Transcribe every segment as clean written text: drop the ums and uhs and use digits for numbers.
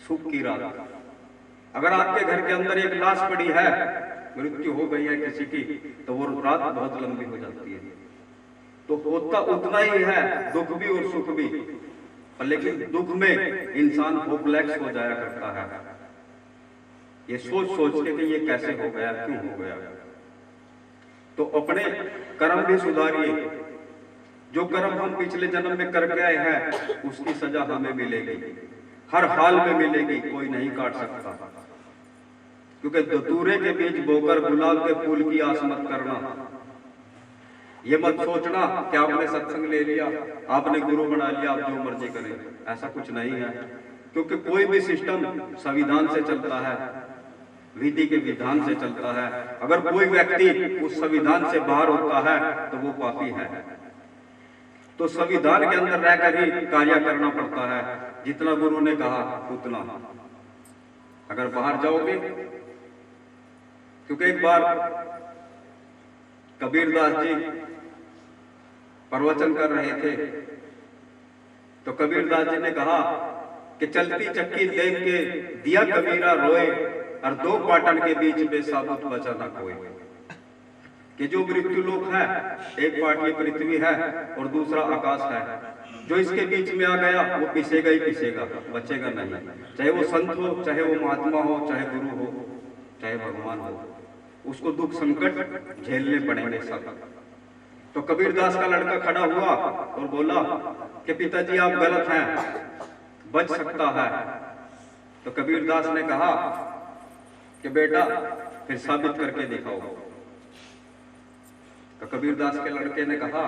सुख की रात। अगर आपके घर के अंदर एक लाश पड़ी है, मृत्यु हो गई है किसी की, तो वो रात बहुत लंबी हो जाती है। तो होता उतना ही है, दुख भी और सुख भी, पर लेकिन दुख में इंसान होपलेस हो जाया करता है, ये सोच सोच के कि ये कैसे हो गया, क्यों हो गया। तो अपने कर्म भी सुधारिए। जो कर्म हम पिछले जन्म में करके आए हैं उसकी सजा हमें मिलेगी, हर हाल में मिलेगी, कोई नहीं काट सकता। क्योंकि धतूरे के बीच बोकर गुलाब के फूल की आस मत करना। ये मत सोचना कि आपने सत्संग ले लिया, आपने गुरु बना लिया, आप जो मर्जी करें, ऐसा कुछ नहीं है। क्योंकि कोई भी सिस्टम संविधान से चलता है, विधि के विधान से चलता है। अगर कोई व्यक्ति उस संविधान से बाहर होता है तो वो पापी है। तो संविधान के अंदर रहकर ही कार्य करना पड़ता है, जितना गुरु ने कहा उतना। अगर बाहर जाओगे, क्योंकि एक बार कबीरदास जी प्रवचन कर रहे थे, तो कबीरदास जी ने कहा कि चलती चक्की देख के दिया कबीरा रोए, और दो पाटन के बीच में साबुत बचा ना कोई। कि जो मृत्यु लोक है, एक पार्ट ये पृथ्वी है और दूसरा आकाश है, जो इसके बीच में आ गया वो पिसेगा ही पिसेगा, बचेगा नहीं। चाहे वो संत हो, चाहे वो महात्मा हो, चाहे गुरु हो, चाहे भगवान हो, उसको दुख संकट झेलने पड़ेंगे सब। तो कबीरदास का लड़का खड़ा हुआ और बोला कि पिताजी आप गलत हैं, बच सकता है। तो कबीरदास ने कहा कि बेटा फिर साबित करके दिखाओ। तो कबीरदास के लड़के ने कहा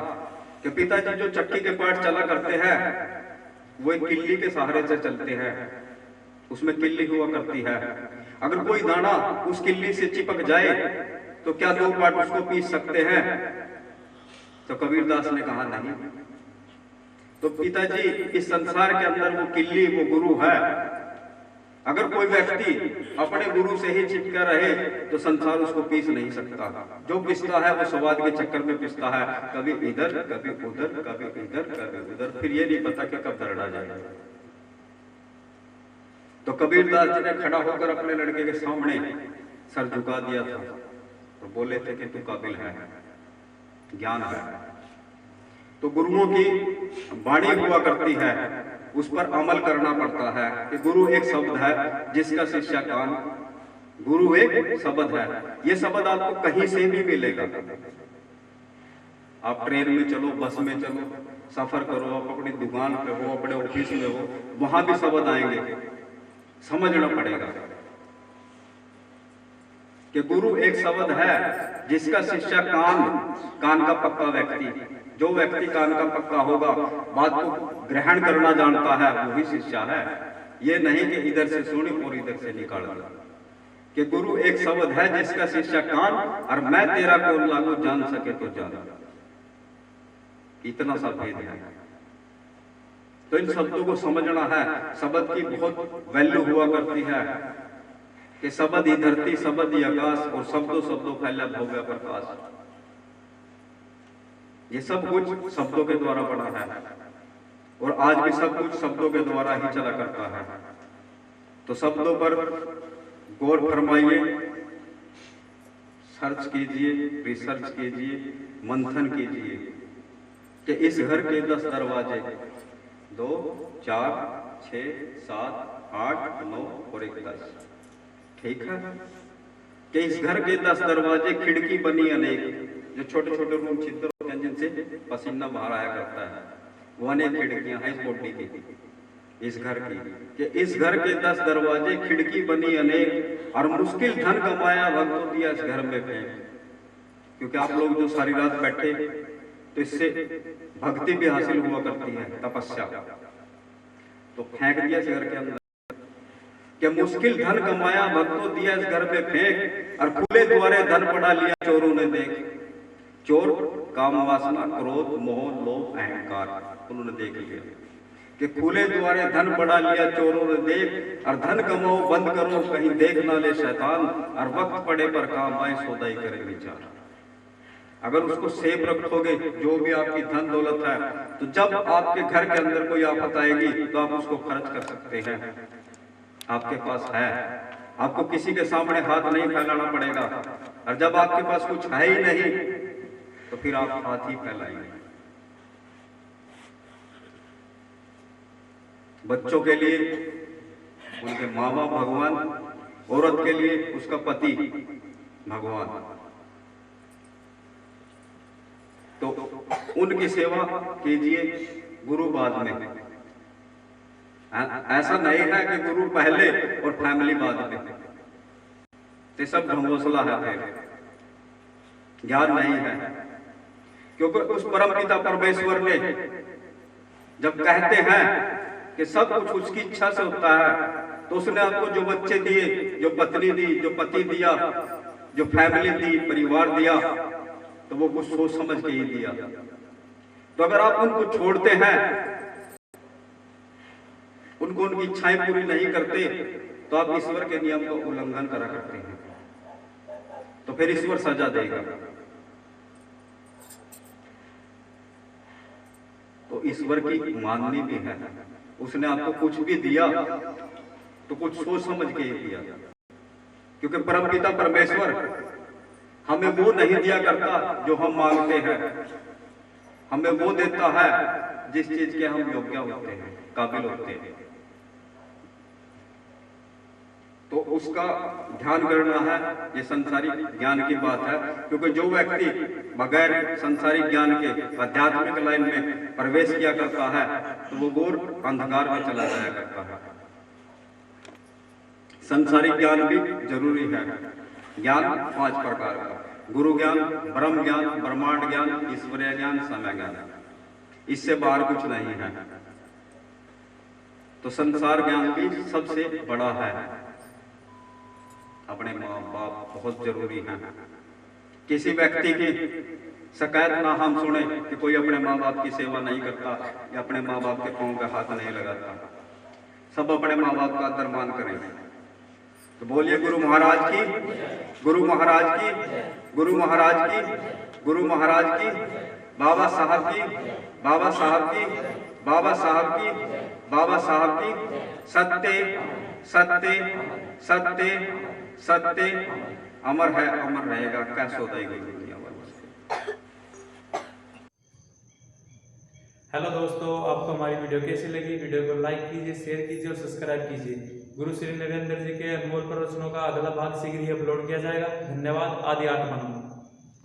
कि पिताजी जो चक्की के पार्ट चला करते हैं वो एक किल्ली के सहारे से चलते हैं, उसमें किल्ली हुआ करती है। अगर कोई दाना उस किल्ली से चिपक जाए तो क्या दो पार्ट उसको पीस सकते हैं? तो कबीरदास ने कहा नहीं। तो पिताजी इस संसार के अंदर वो किल्ली, वो गुरु है। अगर कोई व्यक्ति अपने गुरु से ही चिपका रहे तो संसार उसको पीस नहीं सकता। जो पिसता है वो स्वाद के चक्कर में पिसता है, कभी इधर कभी उधर, कभी इधर कभी उधर, फिर ये नहीं पता कि कब दरड़ा जाए। तो कबीरदास जी ने खड़ा होकर अपने लड़के के सामने सर झुका दिया था और बोले थे कि तू काबिल है, ज्ञान है। तो गुरुओं की वाणी हुआ करती है, उस पर अमल करना पड़ता है। कि गुरु एक शब्द है जिसका शिष्य कान, गुरु एक शब्द है। ये शब्द आपको कहीं से भी मिलेगा। आप ट्रेन में चलो, बस में चलो, सफर करो, आप अपनी दुकान पे हो, अपने ऑफिस में हो, वहां भी शब्द आएंगे, समझना पड़ेगा कि गुरु एक शब्द है जिसका शिष्य कान, कान का पक्का व्यक्ति। जो व्यक्ति कान का पक्का होगा, बात को ग्रहण करना जानता है, वही शिष्य है। ये नहीं कि इधर से सुनी और इधर से निकाल दिया। कि गुरु एक शब्द है जिसका शिष्य कान, और मैं तेरा को लागू जान सके तो जान। इतना सा भेद है। तो इन शब्दों को समझना है। शब्द की बहुत वैल्यू हुआ करती है कि शब्द ही धरती, शब्द ही आकाश, और शब्दों शब्दों फैला भव्य प्रकाश। ये सब कुछ शब्दों के द्वारा बना है, और आज भी सब कुछ शब्दों के द्वारा ही चला करता है। तो शब्दों पर गौर फरमाइए, सर्च कीजिए, रिसर्च कीजिए, मंथन कीजिए कि इस घर के 10 दरवाजे, 2, 4, 6, 7, 8, 9 और 1 10, ठीक है। कि इस घर के 10 दरवाजे, खिड़की बनी अनेक, जो छोटे छोटे रूम छिद्र होते हैं जिनसे पसीना बाहर आया करता है, वो अनेक खिड़कियां हैं इस बॉडी की, इस घर की। कि इस घर के 10 दरवाजे, खिड़की बनी अनेक, और मुश्किल धन कमाया भक्तों दिया इस घर में फेंक। क्योंकि आप लोग जो सारी रात बैठे, तो इससे भक्ति भी हासिल हुआ करती है, तपस्या। तो फेंक दिया इस घर के अंदर। कि मुश्किल धन कमाया भक्तों दिया इस घर में फेंक, और खुले द्वारे धन पड़ा लिया चोरों ने देख। चोर काम वासना, क्रोध, मोह, लोभ, अहंकार, उन्होंने देख लिया। कि खुले द्वारे धन पड़ा लिया चोरों ने देख, और धन कमाओ बंद करो कहीं देख ना ले शैतान, और वक्त पड़े पर काम आए सौदाई करे विचार। अगर उसको सेफ रखोगे, जो भी आपकी धन दौलत है, तो जब आपके घर के अंदर कोई आफत आएगी तो आप उसको खर्च कर सकते हैं। आपके पास है, आपको किसी के सामने हाथ नहीं फैलाना पड़ेगा। और जब आपके पास कुछ है ही नहीं तो फिर आप हाथ ही फैलाएंगे। बच्चों के लिए उनके माँ बाप भगवान, औरत के लिए उसका पति भगवान। तो उनकी सेवा कीजिए, गुरु बाद में। ऐसा नहीं है कि गुरु पहले और फैमिली बाद में, ये सब ढोंगोसला है, फिर ज्ञान नहीं है। क्योंकि उस परमपिता परमेश्वर ने जब कहते हैं कि सब कुछ उसकी इच्छा से होता है, तो उसने आपको जो बच्चे दिए, जो पत्नी दी, जो पति दिया, जो फैमिली दी, परिवार दिया, तो वो कुछ सोच समझ के ही दिया। तो अगर आप उनको छोड़ते हैं, उनको उनकी इच्छाएं पूरी नहीं करते, तो आप ईश्वर के नियम का उल्लंघन करा करते हैं, तो फिर ईश्वर सजा देगा। तो ईश्वर की माननी भी है, उसने आपको कुछ भी दिया तो कुछ सोच समझ के ही दिया। क्योंकि परमपिता परमेश्वर हमें वो नहीं दिया करता जो हम मांगते हैं, हमें वो देता है जिस चीज के हम योग्य होते हैं, काबिल होते हैं। तो उसका ध्यान करना है, ये संसारिक ज्ञान की बात है। क्योंकि जो व्यक्ति बगैर संसारिक ज्ञान के आध्यात्मिक लाइन में प्रवेश किया करता है, तो वो घोर अंधकार में चला जाया करता है। संसारिक ज्ञान भी जरूरी है। ज्ञान 5 प्रकार का: गुरु ज्ञान, ब्रह्म ज्ञान, ब्रह्मांड ज्ञान, ईश्वरीय ज्ञान, समय ज्ञान। इससे बाहर कुछ नहीं है। तो संसार ज्ञान भी सबसे बड़ा है। अपने माँ बाप बहुत जरूरी हैं। किसी व्यक्ति की शिकायत ना हम सुने कि कोई अपने माँ बाप की सेवा नहीं करता या अपने माँ बाप के पांव पे हाथ नहीं लगाता। सब अपने माँ बाप का आदर मान करें। तो बोलिए गुरु महाराज की, गुरु महाराज की, गुरु महाराज की, गुरु महाराज की, बाबा साहब की, बाबा साहब की, बाबा साहब की, बाबा साहब की। सत्य सत्य सत्य सत्य अमर है, अमर रहेगा। कैसे होता है दुनिया वालों। हेलो दोस्तों, आपको हमारी वीडियो कैसी लगी? वीडियो को लाइक कीजिए, शेयर कीजिए और सब्सक्राइब कीजिए। गुरु श्री नरेंद्र जी के अनमोल प्रवचनों का अगला भाग शीघ्र ही अपलोड किया जाएगा। धन्यवाद। आदि आत्मा।